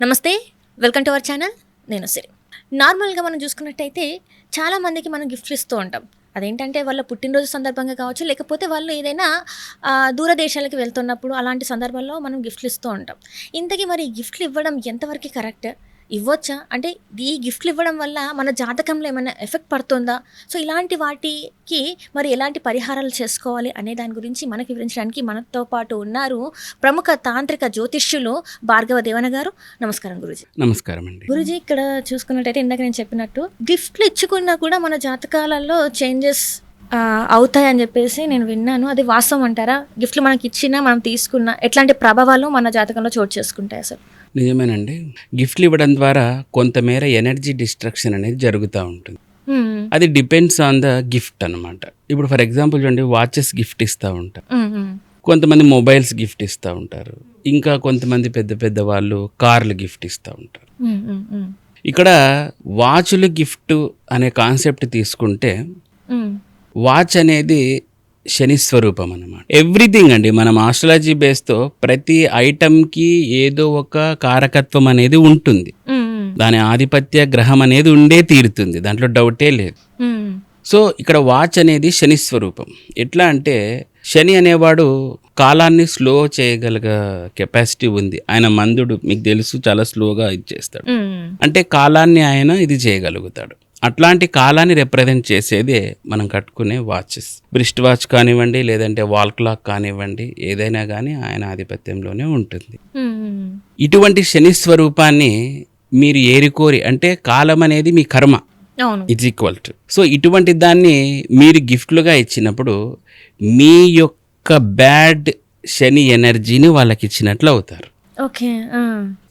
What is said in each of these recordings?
నమస్తే, welcome to our channel. నేను సిరి. నార్మల్గా మనం చూసుకున్నట్టయితే చాలామందికి మనం గిఫ్ట్లు ఇస్తూ ఉంటాం. అదేంటంటే వాళ్ళ పుట్టినరోజు సందర్భంగా కావచ్చు, లేకపోతే వాళ్ళు ఏదైనా దూరదేశాలకు వెళ్తున్నప్పుడు అలాంటి సందర్భాల్లో మనం గిఫ్ట్లు ఇస్తూ ఉంటాం. ఇంతకీ మరి గిఫ్ట్లు ఇవ్వడం ఎంతవరకు కరెక్ట్? ఇవ్వచ్చా? అంటే ఈ గిఫ్ట్లు ఇవ్వడం వల్ల మన జాతకంలో ఏమైనా ఎఫెక్ట్ పడుతుందా? సో ఇలాంటి వాటికి మరి ఎలాంటి పరిహారాలు చేసుకోవాలి అనే దాని గురించి మనకు వివరించడానికి మనతో పాటు ఉన్నారు ప్రముఖ తాంత్రిక జ్యోతిష్యులు భార్గవ దేవన గారు. నమస్కారం గురూజీ. నమస్కారం అండి. గురూజీ, ఇక్కడ చూసుకున్నట్టయితే ఇందాక నేను చెప్పినట్టు గిఫ్ట్లు ఇచ్చుకున్నా కూడా మన జాతకాలలో చేంజెస్ అవుతాయని చెప్పేసి నేను విన్నాను. అది వాస్తవం అంటారా? గిఫ్ట్లు మనకి ఇచ్చినా మనం తీసుకున్నా ఎట్లాంటి ప్రభావాలు మన జాతకంలో చోటు చేసుకుంటాయి అసలు? నిజమేనండి. గిఫ్ట్లు ఇవ్వడం ద్వారా కొంతమేర ఎనర్జీ డిస్ట్రక్షన్ అనేది జరుగుతూ ఉంటుంది. అది డిపెండ్స్ ఆన్ ద గిఫ్ట్ అనమాట. ఇప్పుడు ఫర్ ఎగ్జాంపుల్ చూడండి, వాచెస్ గిఫ్ట్ ఇస్తూ ఉంటారు, కొంతమంది మొబైల్స్ గిఫ్ట్ ఇస్తూ ఉంటారు, ఇంకా కొంతమంది పెద్ద పెద్ద వాళ్ళు కార్లు గిఫ్ట్ ఇస్తూ ఉంటారు. ఇక్కడ వాచ్లు గిఫ్ట్ అనే కాన్సెప్ట్ తీసుకుంటే వాచ్ అనేది శని స్వరూపం అన్నమాట. ఎవ్రీథింగ్ అండి, మనం ఆస్ట్రాలజీ బేస్తో ప్రతి ఐటమ్కి ఏదో ఒక కారకత్వం అనేది ఉంటుంది. దాని ఆధిపత్య గ్రహం అనేది ఉండే తీరుతుంది, దాంట్లో డౌటే లేదు. సో ఇక్కడ వాచ్ అనేది శని స్వరూపం. ఎట్లా అంటే శని అనేవాడు కాలాన్ని స్లో చేయగలిగ కెపాసిటీ ఉంది. ఆయన మందుడు, మీకు తెలుసు, చాలా స్లోగా ఇచ్చేస్తాడు. అంటే కాలాన్ని ఆయన ఇది చేయగలుగుతాడు. అట్లాంటి కాలాన్ని రిప్రజెంట్ చేసేదే మనం కట్టుకునే వాచెస్. బ్రిస్ట్ వాచ్ కానివ్వండి, లేదంటే వాల్ క్లాక్ కానివ్వండి, ఏదైనా కానీ ఆయన ఆధిపత్యంలోనే ఉంటుంది. ఇటువంటి శని స్వరూపాన్ని మీరు ఏరికోరి, అంటే కాలం అనేది మీ కర్మ, ఇట్స్ ఈక్వల్ టు. సో ఇటువంటి దాన్ని మీరు గిఫ్ట్లుగా ఇచ్చినప్పుడు మీ యొక్క బ్యాడ్ శని ఎనర్జీని వాళ్ళకి ఇచ్చినట్లు అవుతారు.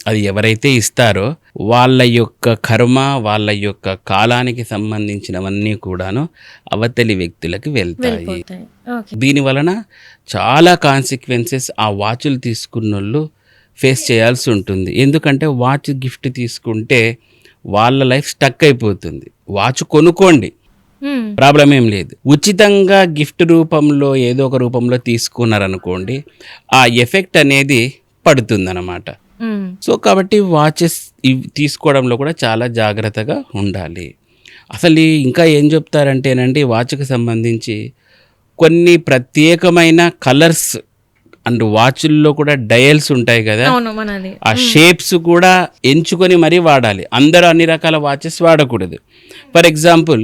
అది ఎవరైతే ఇస్తారో వాళ్ళ యొక్క కర్మ, వాళ్ళ యొక్క కాలానికి సంబంధించినవన్నీ కూడాను అవతలి వ్యక్తులకు వెళ్తాయి. దీని వలన చాలా కాన్సిక్వెన్సెస్ ఆ వాచ్లు తీసుకున్నోళ్ళు ఫేస్ చేయాల్సి ఉంటుంది. ఎందుకంటే వాచ్ గిఫ్ట్ తీసుకుంటే వాళ్ళ లైఫ్ స్టక్ అయిపోతుంది. వాచ్ కొనుక్కోండి, ప్రాబ్లం ఏం లేదు. ఉచితంగా గిఫ్ట్ రూపంలో ఏదో ఒక రూపంలో తీసుకున్నారనుకోండి, ఆ ఎఫెక్ట్ అనేది పడుతుందన్నమాట. సో కాబట్టి వాచెస్ తీసుకోవడంలో కూడా చాలా జాగ్రత్తగా ఉండాలి. అసలు ఇంకా ఏం చెప్తారంటేనండి, వాచ్కి సంబంధించి కొన్ని ప్రత్యేకమైన కలర్స్ అండ్ వాచ్ల్లో కూడా డయల్స్ ఉంటాయి కదా, ఆ షేప్స్ కూడా ఎంచుకొని మరీ వాడాలి. అందరూ అన్ని రకాల వాచెస్ వాడకూడదు. ఫర్ ఎగ్జాంపుల్,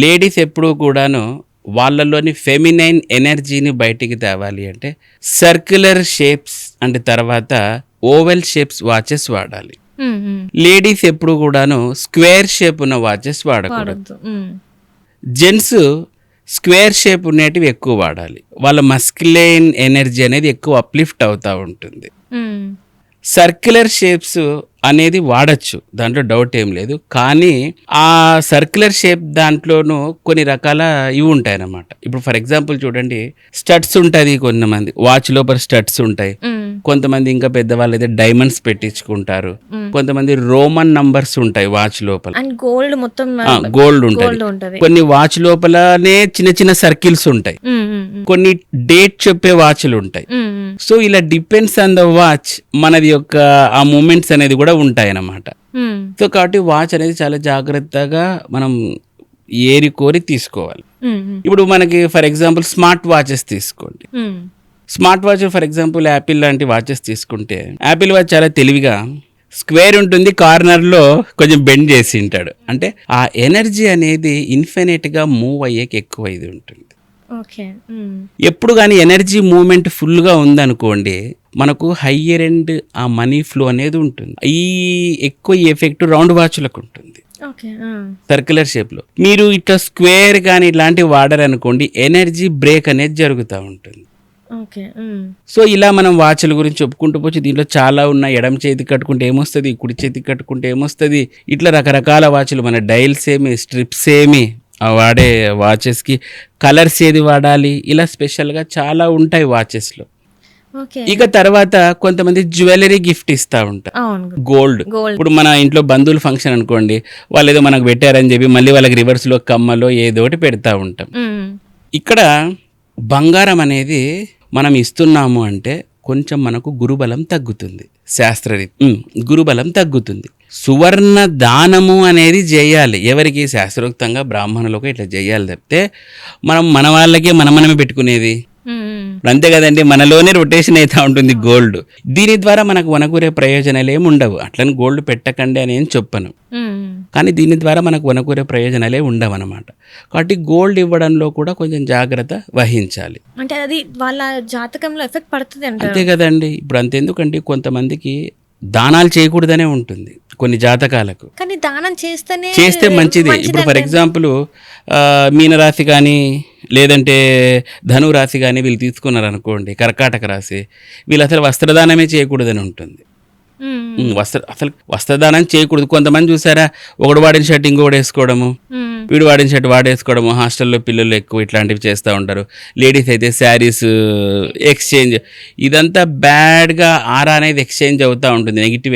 లేడీస్ ఎప్పుడూ కూడాను వాళ్ళలోని ఫెమినైన్ ఎనర్జీని బయటికి తేవాలి అంటే సర్క్యులర్ షేప్స్ అండ్ తర్వాత ఓవెల్ షేప్స్ వాచెస్ వాడాలి. లేడీస్ ఎప్పుడు కూడాను స్క్వేర్ షేప్ ఉన్న వాచెస్ వాడకూడదు. జెంట్స్ స్క్వేర్ షేప్ ఉండేటివి ఎక్కువ వాడాలి. వాళ్ళ మస్క్యులైన్ ఎనర్జీ అనేది ఎక్కువ అప్లిఫ్ట్ అవుతూ ఉంటుంది. సర్క్యులర్ షేప్స్ అనేది వాడచ్చు, దాంట్లో డౌట్ ఏం లేదు. కానీ ఆ సర్క్యులర్ షేప్ దాంట్లోనూ కొన్ని రకాల ఇవి ఉంటాయి అన్నమాట. ఇప్పుడు ఫర్ ఎగ్జాంపుల్ చూడండి, స్టడ్స్ ఉంటుంది, కొంతమంది వాచ్ లోపల స్టడ్స్ ఉంటాయి, కొంతమంది ఇంకా పెద్దవాళ్ళు అయితే డైమండ్స్ పెట్టించుకుంటారు, కొంతమంది రోమన్ నంబర్స్ ఉంటాయి వాచ్ లోపల, గోల్డ్ మొత్తం గోల్డ్ ఉంటుంది. కొన్ని వాచ్ లోపలనే చిన్న చిన్న సర్కిల్స్ ఉంటాయి, కొన్ని డేట్ చెప్పే వాచ్లు ఉంటాయి. సో ఇలా డిపెండ్స్ ఆన్ ద వాచ్ మనది యొక్క ఆ మూమెంట్స్ అనేది కూడా ఉంటాయి అన్నమాట. సో కాబట్టి వాచ్ అనేది చాలా జాగ్రత్తగా మనం ఏరికోరి తీసుకోవాలి. ఇప్పుడు మనకి ఫర్ ఎగ్జాంపుల్ స్మార్ట్ వాచెస్ తీసుకోండి. Smart watch for example Apple లాంటి వాచెస్ తీసుకుంటే, యాపిల్ వాచ్ చాలా తెలివిగా స్క్వేర్ ఉంటుంది, కార్నర్లో కొంచెం బెండ్ చేసి ఉంటాడు. అంటే ఆ ఎనర్జీ అనేది ఇన్ఫినిట్గా మూవ్ అయ్యేకి ఎక్కువ ఇది ఉంటుంది. ఎప్పుడు కానీ ఎనర్జీ మూవ్మెంట్ ఫుల్గా ఉందనుకోండి, మనకు హయ్యర్ ఎండ్ ఆ మనీ ఫ్లో అనేది ఉంటుంది. ఈ ఎక్కువ ఎఫెక్ట్ రౌండ్ వాచ్లకు ఉంటుంది, సర్క్యులర్ షేప్లో. మీరు ఇట్లా స్క్వేర్ కానీ ఇట్లాంటివి వాడారనుకోండి, ఎనర్జీ బ్రేక్ అనేది జరుగుతూ ఉంటుంది. సో ఇలా మనం వాచ్ల గురించి చెప్పుకుంటూ పోవచ్చు. దీంట్లో చాలా ఉన్నాయి. ఎడమ చేతికి కట్టుకుంటే ఏమొస్తుంది, కుడి చేతికి కట్టుకుంటే ఏమొస్తుంది, ఇట్లా రకరకాల వాచ్లు. మన డైల్స్ ఏమి, స్ట్రిప్స్ ఏమి, వాడే వాచెస్కి కలర్స్ ఏది వాడాలి, ఇలా స్పెషల్గా చాలా ఉంటాయి వాచెస్లో. ఇక తర్వాత కొంతమంది జ్యువెలరీ గిఫ్ట్ ఇస్తూ ఉంటారు, గోల్డ్. ఇప్పుడు మన ఇంట్లో బంధువుల ఫంక్షన్ అనుకోండి, వాళ్ళు ఏదో మనకు పెట్టారని చెప్పి మళ్ళీ వాళ్ళకి రివర్స్లో కమ్మలో ఏదో ఒకటి పెడతా ఉంటాం. ఇక్కడ బంగారం అనేది మనం ఇస్తున్నాము అంటే కొంచెం మనకు గురుబలం తగ్గుతుంది. గురుబలం తగ్గుతుంది. సువర్ణ దానము అనేది చేయాలి. ఎవరికి? శాస్త్రోక్తంగా బ్రాహ్మణులకు ఇట్లా చేయాలి తప్పితే మనం మన వాళ్ళకే మనమే పెట్టుకునేది అంతే కదండి. మనలోనే రొటేషన్ అవుతూ ఉంటుంది గోల్డ్. దీని ద్వారా మనకు వనకూరే ప్రయోజనాలు ఏమి ఉండవు. అట్లని గోల్డ్ పెట్టకండి అని ఏం చెప్పను, కానీ దీని ద్వారా మనకు వనకూరే ప్రయోజనాలే ఉండవు అనమాట. కాబట్టి గోల్డ్ ఇవ్వడంలో కూడా కొంచెం జాగ్రత్త వహించాలి. అంటే అది వాళ్ళ జాతకంలో ఎఫెక్ట్ పడుతుంది అంతే కదండి. ఇప్పుడు అంతెందుకండి, కొంతమందికి దానాలు చేయకూడదనే ఉంటుంది కొన్ని జాతకాలకు. కానీ దానం చేస్తే మంచిది. ఇప్పుడు ఫర్ ఎగ్జాంపుల్ మీనరాశి కానీ లేదంటే ధనురాశి కానీ వీళ్ళు తీసుకున్నారు అనుకోండి, కర్కాటక రాశి, వీళ్ళు అసలు వస్త్రదానమే చేయకూడదని ఉంటుంది. అసలు వస్త్రదానం చేయకూడదు. కొంతమంది చూసారా, ఒకడు వాడిన షర్ట్ ఇంకొకటి వేసుకోవడము, వీడు వాడిన షర్ట్ వాడేసుకోవడము. హాస్టల్లో పిల్లలు ఎక్కువ ఇట్లాంటివి చేస్తూ ఉంటారు. లేడీస్ అయితే శారీస్ ఎక్స్చేంజ్, ఇదంతా బ్యాడ్గా ఆరా అనేది ఎక్స్చేంజ్ అవుతూ ఉంటుంది. నెగిటివ్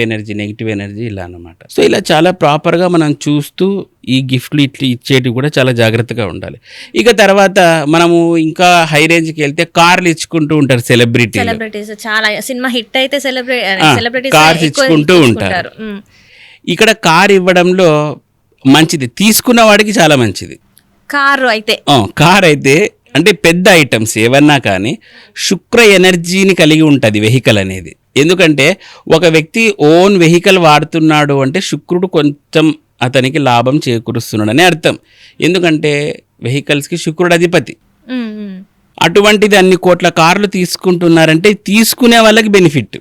ఎనర్జీ ఇలా అన్నమాట. సో ఇలా చాలా ప్రాపర్గా మనం చూస్తూ ఈ గిఫ్ట్లు ఇచ్చేటివి కూడా చాలా జాగ్రత్తగా ఉండాలి. ఇక తర్వాత మనము ఇంకా హై రేంజ్కి వెళ్తే కార్లు ఇచ్చుకుంటూ ఉంటారు సెలబ్రిటీస్. చాలా సినిమా హిట్ అయితే కార్స్ ఇచ్చుకుంటూ ఉంటారు. ఇక్కడ కార్ ఇవ్వడంలో మంచిది, తీసుకున్న వాడికి చాలా మంచిది. కార్ అయితే అంటే పెద్ద ఐటమ్స్ ఏవన్నా కానీ శుక్ర ఎనర్జీని కలిగి ఉంటుంది వెహికల్ అనేది. ఎందుకంటే ఒక వ్యక్తి ఓన్ వెహికల్ వాడుతున్నాడు అంటే శుక్రుడు కొంచెం అతనికి లాభం చేకూరుస్తున్నాడని అర్థం. ఎందుకంటే వెహికల్స్కి శుక్రుడు అధిపతి. అటువంటిది అన్ని కోట్ల కార్లు తీసుకుంటున్నారంటే తీసుకునే వాళ్ళకి బెనిఫిట్.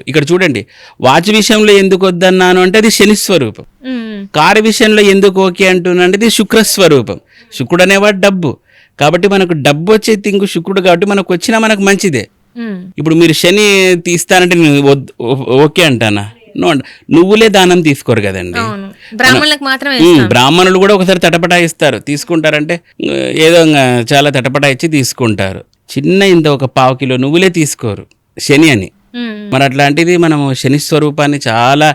ఇక్కడ చూడండి, వాచ్ విషయంలో ఎందుకు వద్దన్నాను అంటే అది శని స్వరూపం. కారు విషయంలో ఎందుకు ఓకే అంటున్నా అంటే అది శుక్రస్వరూపం. శుక్రుడు అనేవాడు డబ్బు. కాబట్టి మనకు డబ్బు వచ్చే తింగు శుక్రుడు, కాబట్టి మనకు వచ్చినా మనకు మంచిదే. ఇప్పుడు మీరు శని తీస్తానంటే నేను ఓకే అంటానా? నువ్వులే దానం తీసుకోరు కదండి. బ్రాహ్మణులు కూడా ఒకసారి తటపటా ఇస్తారు, తీసుకుంటారంటే ఏదో చాలా తటపటా ఇచ్చి తీసుకుంటారు. చిన్న ఇంత ఒక 1/2 కిలో నువ్వులే తీసుకోరు శని అని. మరి అట్లాంటిది మనము శని స్వరూపాన్ని చాలా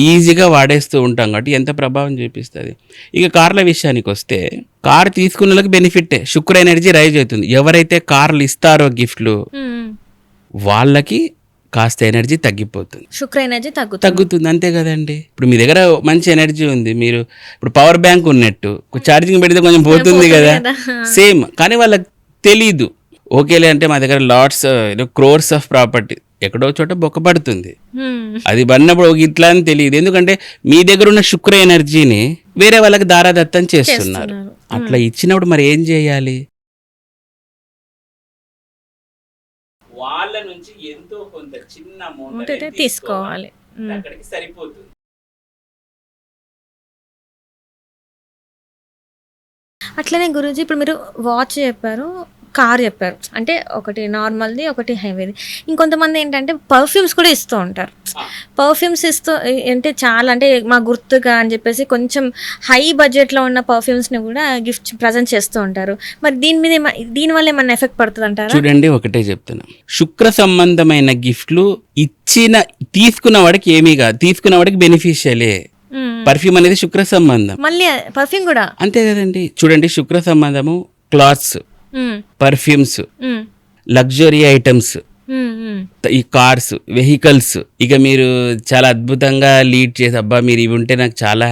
ఈజీగా వాడేస్తూ ఉంటాం కాబట్టి ఎంత ప్రభావం చూపిస్తుంది. ఇక కార్ల విషయానికి వస్తే, కార్ తీసుకున్న వాళ్ళకి బెనిఫిటే, శుక్ర ఎనర్జీ రైజ్ అవుతుంది. ఎవరైతే కార్లు ఇస్తారో గిఫ్ట్లు వాళ్ళకి కాస్త ఎనర్జీ తగ్గిపోతుంది, శుక్ర ఎనర్జీ తగ్గుతుంది. అంతే కదండి. ఇప్పుడు మీ దగ్గర మంచి ఎనర్జీ ఉంది, మీరు ఇప్పుడు పవర్ బ్యాంక్ ఉన్నట్టు ఛార్జింగ్ పెడితే కొంచెం పోతుంది కదా, సేమ్. కానీ వాళ్ళకి తెలీదు. ఓకేలే అంటే మా దగ్గర లాట్స్ క్రోర్స్ ఆఫ్ ప్రాపర్టీ, ఎక్కడో చోట బొక్క పడుతుంది. అది పడినప్పుడు ఇట్లా అని తెలియదు. ఎందుకంటే మీ దగ్గర ఉన్న శుక్ర ఎనర్జీని వేరే వాళ్ళకి దారాదత్తం చేస్తున్నారు. అట్లా ఇచ్చినప్పుడు మరి ఏం చేయాలి? వాళ్ళ నుంచి ఎంతో కొంత చిన్న అమౌంట్ తీసుకోవాలి, అక్కడికి సరిపోతుంది. అట్లనే గురూజీ, ఇప్పుడు మీరు వాచ్ చెప్పారు, కార్ చెప్పారు, అంటే ఒకటి నార్మల్ది ఒకటి హైవేది. ఇంకొంతమంది ఏంటంటే పర్ఫ్యూమ్స్ కూడా ఇస్తూ ఉంటారు. పర్ఫ్యూమ్స్ ఇస్తూ అంటే చాలా, అంటే మా గుర్తుగా అని చెప్పేసి కొంచెం హై బడ్జెట్లో ఉన్న పర్ఫ్యూమ్స్ని కూడా గిఫ్ట్ ప్రజెంట్ చేస్తూ ఉంటారు. మరి దీనివల్ల ఏమన్నా ఎఫెక్ట్ పడుతుంది అంటారా? చూడండి, ఒకటే చెప్తున్నా, శుక్ర సంబంధమైన గిఫ్ట్లు తీసుకున్న వాడికి ఏమీ కాదు, తీసుకున్న వాడికి బెనిఫిషియలే. పర్ఫ్యూమ్ అనేది శుక్ర సంబంధం, మళ్ళీ పర్ఫ్యూమ్ కూడా అంతే కదండి. చూడండి, శుక్ర సంబంధము క్లాత్స్, పర్ఫ్యూమ్స్, లగ్జరీ ఐటమ్స్, ఈ కార్స్, వెహికల్స్. ఇక మీరు చాలా అద్భుతంగా లీడ్ చేసి, అబ్బా మీరు ఇవి ఉంటే నాకు చాలా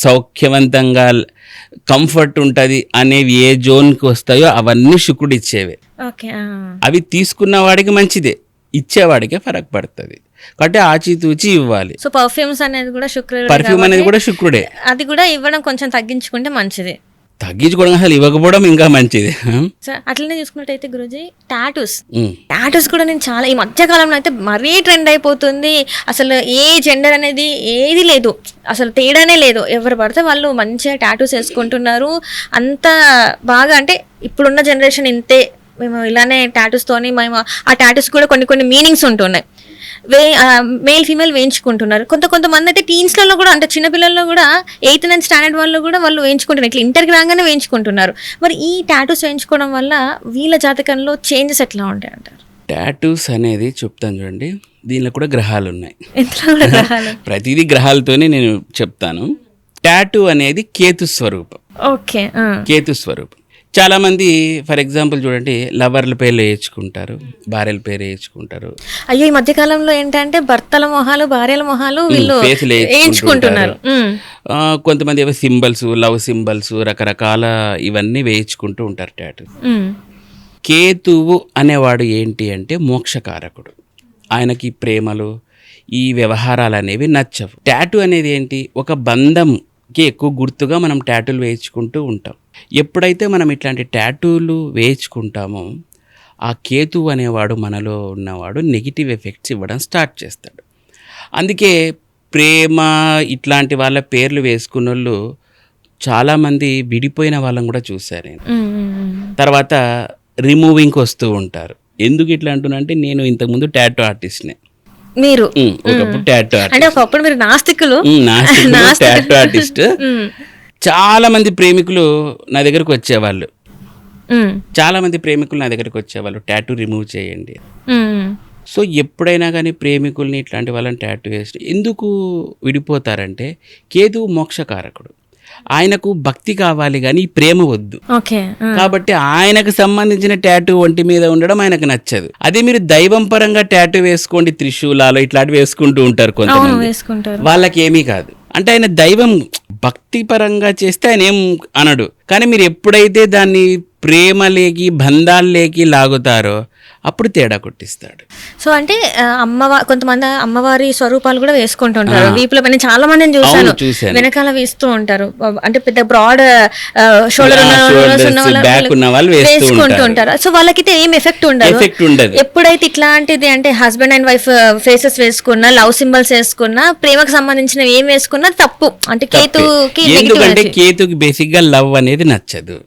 సౌఖ్యవంతంగా కంఫర్ట్ ఉంటుంది అనేవి ఏ జోన్కి వస్తాయో అవన్నీ శుక్రుడు ఇచ్చేవే. అవి తీసుకున్న వాడికి మంచిదే, ఇచ్చేవాడికే ఫరక్ పడుతుంది. కాబట్టి ఆచితూచి ఇవ్వాలి. సో పర్ఫ్యూమ్స్ అనేది కూడా శుక్రుడు, పర్ఫ్యూమ్ అనేది కూడా శుక్రుడే. అది కూడా ఇవ్వడం కొంచెం తగ్గించుకుంటే మంచిది. తగ్గించుకోవడం అసలు ఇవ్వకపోవడం ఇంకా మంచిది. అట్లనే చూసుకున్నట్టయితే గురూజీ, టాటూస్ కూడా నేను చాలా ఈ మధ్య కాలంలో అయితే మరీ ట్రెండ్ అయిపోతుంది. అసలు ఏ జెండర్ అనేది ఏది లేదు, అసలు తేడానే లేదు. ఎవరు పడితే వాళ్ళు మంచిగా టాటూస్ వేసుకుంటున్నారు. అంత బాగా, అంటే ఇప్పుడున్న జనరేషన్ ఇంతే, మేము ఇలానే టాటూస్తోని మేము ఆ టాటూస్ కూడా కొన్ని మీనింగ్స్ ఉంటున్నాయి. మేల్ ఫీమేల్ వేయించుకుంటున్నారు. కొంతమంది అయితే టీన్స్లలో కూడా, అంటే చిన్నపిల్లల్లో కూడా 8th 9th స్టాండర్డ్ వాళ్ళు కూడా వాళ్ళు వేయించుకుంటున్నారు. ఇట్లా ఇంటర్కి రాగానే వేయించుకుంటున్నారు. మరి ఈ టాటూస్ వేయించుకోవడం వల్ల వీళ్ళ జాతకంలో చేంజెస్ ఎట్లా ఉంటాయి అంటారు? టాటూస్ అనేది చెప్తాను చూడండి, దీనిలో కూడా గ్రహాలు ఉన్నాయి. ప్రతిదీ గ్రహాలతోనే నేను చెప్తాను. టాటూ అనేది కేతు స్వరూపం. ఓకే, కేతు స్వరూపం. చాలామంది ఫర్ ఎగ్జాంపుల్ చూడండి, లవర్ల పేర్లు వేయించుకుంటారు, భార్యల పేరు వేయించుకుంటారు, అయ్యో ఈ మధ్య కాలంలో ఏంటంటే భర్తల మొహాలు భార్యల మొహాలు వీళ్ళు ఫేసులు వేయించుకుంటున్నారు. కొంతమంది ఏవో సింబల్స్, లవ్ సింబల్స్, రకరకాల ఇవన్నీ వేయించుకుంటూ ఉంటారు టాటూ. కేతువు అనేవాడు ఏంటి అంటే మోక్షకారకుడు. ఆయనకి ప్రేమలు, ఈ వ్యవహారాలు అనేవి నచ్చవు. టాటూ అనేది ఏంటి, ఒక బంధంకి ఎక్కువ గుర్తుగా మనం టాటూలు వేయించుకుంటూ ఉంటాం. ఎప్పుడైతే మనం ఇట్లాంటి టాటూలు వేయించుకుంటామో ఆ కేతువు అనేవాడు మనలో ఉన్నవాడు నెగిటివ్ ఎఫెక్ట్స్ ఇవ్వడం స్టార్ట్ చేస్తాడు. అందుకే ప్రేమ ఇట్లాంటి వాళ్ళ పేర్లు వేసుకున్న వాళ్ళు చాలామంది విడిపోయిన వాళ్ళని కూడా చూశాను నేను. తర్వాత రిమూవింగ్కి వస్తూ ఉంటారు. ఎందుకు ఇట్లా అంటున్నా అంటే, నేను ఇంతకుముందు టాటూ ఆర్టిస్ట్నే. మీరు ఒకప్పుడు టాటూ ఆర్టిస్ట్, అంటే ఒకప్పుడు మీరు నాస్తికులు. Tattoo artist. చాలా మంది ప్రేమికులు నా దగ్గరకు వచ్చేవాళ్ళు. టాటూ రిమూవ్ చేయండి. సో ఎప్పుడైనా కానీ ప్రేమికుల్ని ఇట్లాంటి వాళ్ళని టాటూ వేసి ఎందుకు విడిపోతారంటే, కేతువు మోక్షకారకుడు, ఆయనకు భక్తి కావాలి కానీ ప్రేమ వద్దు. కాబట్టి ఆయనకు సంబంధించిన టాటూ ఒంటి మీద ఉండడం ఆయనకు నచ్చదు. అదే మీరు దైవం పరంగా టాటూ వేసుకోండి, త్రిశూలాలు ఇట్లాంటివి వేసుకుంటూ ఉంటారు కొంతమంది, వాళ్ళకి ఏమీ కాదు. అంటే ఆయన దైవం భక్తి పరంగా చేస్తే ఆయన ఏం అనడు. కానీ మీరు ఎప్పుడైతే దాన్ని ప్రేమలేకి బంధాల్లోకి లాగుతారో అప్పుడు తేడా కొట్టిస్తాడు. సో అంటే కొంతమంది అమ్మవారి స్వరూపాలు కూడా వేసుకుంటుంటారు వీపుల పైన. చాలా మందిని చూసాను వెనకాల వేస్తూ ఉంటారు. అంటే పెద్ద బ్రాడ్ షోల్డర్ ఉన్న వాళ్ళు వేసుకుంటూ ఉంటారు. సో వాళ్ళకైతే ఏం ఎఫెక్ట్ ఉండదు. ఎప్పుడైతే ఇట్లాంటిది అంటే హస్బెండ్ అండ్ వైఫ్ ఫేసెస్ వేసుకున్నా, లవ్ సింబల్స్ వేసుకున్నా, ప్రేమకు సంబంధించిన ఏం వేసుకున్నా తప్పు. అంటే కేతుకి బేసిక్ గా లవ్ అనేది నచ్చదు,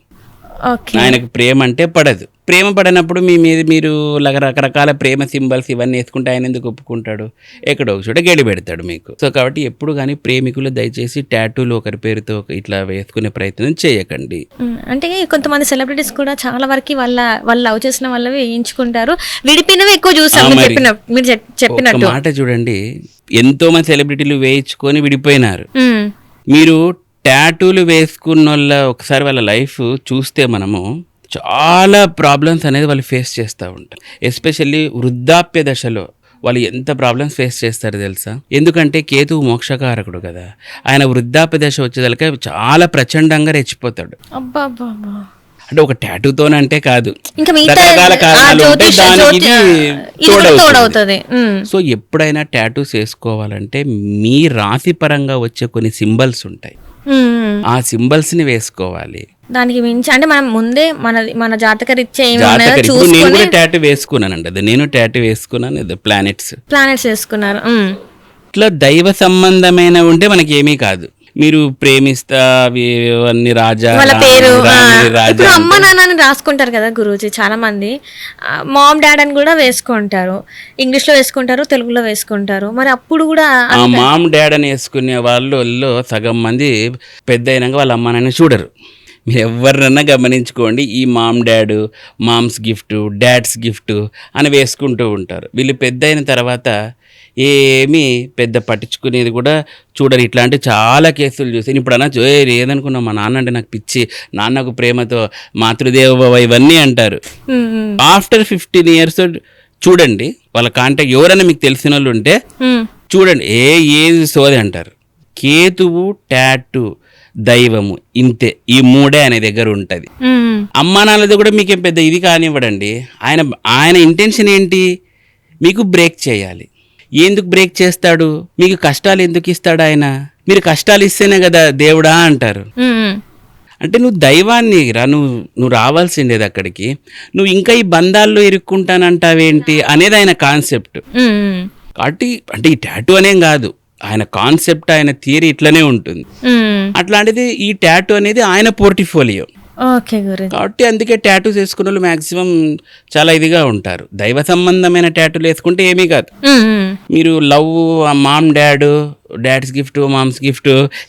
ఆయనకు ప్రేమ అంటే పడదు. ప్రేమ పడినప్పుడు మీ మీద మీరు రకరకాల ప్రేమ సింబల్స్ ఇవన్నీ వేసుకుంటే ఆయన ఎందుకు ఒప్పుకుంటాడు? ఎక్కడో ఒక చోట గేడి పెడతాడు మీకు. సో కాబట్టి ఎప్పుడు కానీ ప్రేమికులు దయచేసి టాటూలు ఒకరి పేరుతో ఇట్లా వేసుకునే ప్రయత్నం చేయకండి. అంటే కొంతమంది సెలబ్రిటీస్ కూడా చాలా వరకు వాళ్ళు లవ్ చేసిన వాళ్ళవి వేయించుకుంటారు. విడిపినవి ఎక్కువ చూసాం. మీరు చెప్పినట్టు మాట చూడండి, ఎంతో మంది సెలబ్రిటీలు వేయించుకొని విడిపోయినారు. మీరు టాటూలు వేసుకున్న వాళ్ళ ఒకసారి వాళ్ళ లైఫ్ చూస్తే మనము చాలా ప్రాబ్లమ్స్ అనేది వాళ్ళు ఫేస్ చేస్తూ ఉంటారు. ఎస్పెషల్లీ వృద్ధాప్య దశలో వాళ్ళు ఎంత ప్రాబ్లమ్స్ ఫేస్ చేస్తారు తెలుసా? ఎందుకంటే కేతువు మోక్షకారకుడు కదా, ఆయన వృద్ధాప్య దశ వచ్చేదాకా చాలా ప్రచండంగా రెచ్చిపోతాడు. అంటే ఒక టాటూతోనంటే కాదు, రకరకాల కారణాలు ఉంటాయి, దానికి తోడవుతుంది. సో ఎప్పుడైనా టాటూస్ వేసుకోవాలంటే మీ రాశి పరంగా వచ్చే కొన్ని సింబల్స్ ఉంటాయి, ఆ సింబల్స్ ని వేసుకోవాలి. దానికి మించి అంటే మనం ముందే మన జాతక రీత్యా నేను టాటూ వేసుకున్నానండి, నేను టాటూ వేసుకున్నాను, ప్లానెట్స్ వేసుకున్నారు. ఇట్లా దైవ సంబంధమైన ఉంటే మనకి ఏమీ కాదు. మీరు ప్రేమిస్తా అన్ని రాజా వాళ్ళ పేరు ఇప్పుడు అమ్మ నాన్నని రాసుకుంటారు కదా గురూజీ. చాలా మంది మామ్ డాడ్ అని కూడా వేసుకుంటారు, ఇంగ్లీష్ లో వేసుకుంటారు, తెలుగులో వేసుకుంటారు. మరి అప్పుడు కూడా మామ్ డాడ్ అని వేసుకునే వాళ్ళు సగం మంది పెద్ద అయినాక వాళ్ళ అమ్మ నాన్న చూడరు. మీరు ఎవరినన్నా గమనించుకోండి, ఈ mom dad, mom's gift, dad's gift అని వేసుకుంటూ ఉంటారు. వీళ్ళు పెద్ద అయిన తర్వాత ఏమీ పెద్ద పట్టించుకునేది కూడా చూడరు. ఇట్లాంటి చాలా కేసులు చూసి ఇప్పుడు అనొచ్చు, ఏదనుకున్నా మా నాన్న అంటే నాకు పిచ్చి, నాన్నకు ప్రేమతో మాతృదేవోభవ ఇవన్నీ అంటారు. ఆఫ్టర్ 15 years చూడండి వాళ్ళ కాంటాక్ట్ ఎవరైనా మీకు తెలిసిన వాళ్ళు ఉంటే చూడండి, ఏది సోది అంటారు. కేతువు, టాటూ, దైవము, ఇంతే, ఈ మూడే ఆయన దగ్గర ఉంటది. అమ్మా నాన్నది కూడా మీకేం పెద్ద ఇది కానివ్వడండి. ఆయన ఇంటెన్షన్ ఏంటి, మీకు బ్రేక్ చేయాలి. ఎందుకు బ్రేక్ చేస్తాడు? మీకు కష్టాలు ఎందుకు ఇస్తాడు ఆయన? మీరు కష్టాలు ఇస్తేనే కదా దేవుడా అంటారు. అంటే నువ్వు దైవాన్ని నువ్వు రావాల్సిండేది అక్కడికి, నువ్వు ఇంకా ఈ బంధాల్లో ఇరుక్కుంటానంటావేంటి అనేది ఆయన కాన్సెప్ట్. కాబట్టి అంటే ఈ టాటూ అనేం కాదు, ఆయన కాన్సెప్ట్, ఆయన థియరీ ఇట్లనే ఉంటుంది. అట్లాంటిది ఈ టాటూ అనేది ఆయన పోర్ట్ఫోలియో. కాబట్టి అందుకే టాటూస్ వేసుకున్న వాళ్ళు మాక్సిమం చాలా ఇదిగా ఉంటారు. దైవ సంబంధమైన టాటూలు వేసుకుంటే ఏమీ కాదు. మీరు love, mom dad's gift, mom's gift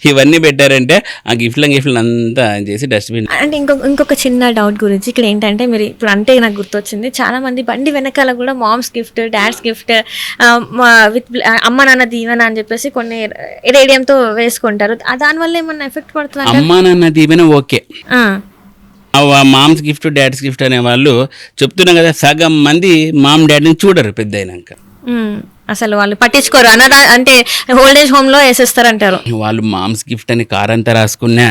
ఇవన్నీ పెట్టారంటే ఆ గిఫ్ట్లు అంతా చేసి డస్ట్బిన్. అంటే ఇంకొక చిన్న డౌట్ గురించి ఇక్కడ ఏంటంటే, మీరు ఇప్పుడు అంటే నాకు గుర్తొచ్చింది, చాలా మంది బండి వెనకాల కూడా mom's gift, dad's gift, with అమ్మ నాన్న దీవెన అని చెప్పేసి కొన్ని రేడియంతో వేసుకుంటారు. దానివల్ల ఏమన్నా ఎఫెక్ట్ పడుతుంది? అమ్మ నాన్న దీవెన okay, mom's gift dad's gift అనే వాళ్ళు చెప్తున్నాం కదా, సగం మంది మామ్ డాడీని చూడరు పెద్ద అయినాక. అసలు వాళ్ళు పట్టించుకోరు, అంటే ఓల్డేజ్ హోమ్లో వేసేస్తారంటారు. వాళ్ళు మామ్స్ గిఫ్ట్ అని కారంతా రాసుకున్నా,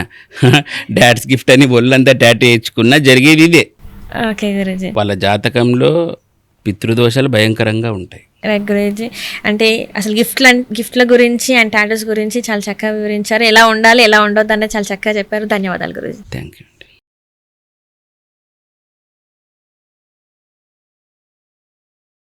డాడ్స్ గిఫ్ట్ అని ఒళ్ళంతా టాటూ వేయించుకున్నా జరిగేది ఇదే. ఓకే గురూజీ. వాళ్ళ జాతకంలో పితృదోషాలు భయంకరంగా ఉంటాయి. రైట్ గురూజీ. అంటే అసలు గిఫ్ట్ల గురించి అండ్ టాటూస్ గురించి చాలా చక్కగా వివరించారు. ఎలా ఉండాలి ఎలా ఉండొద్దు అనేది చాలా చక్కగా చెప్పారు. ధన్యవాదాలు గురూజీ. Thank you.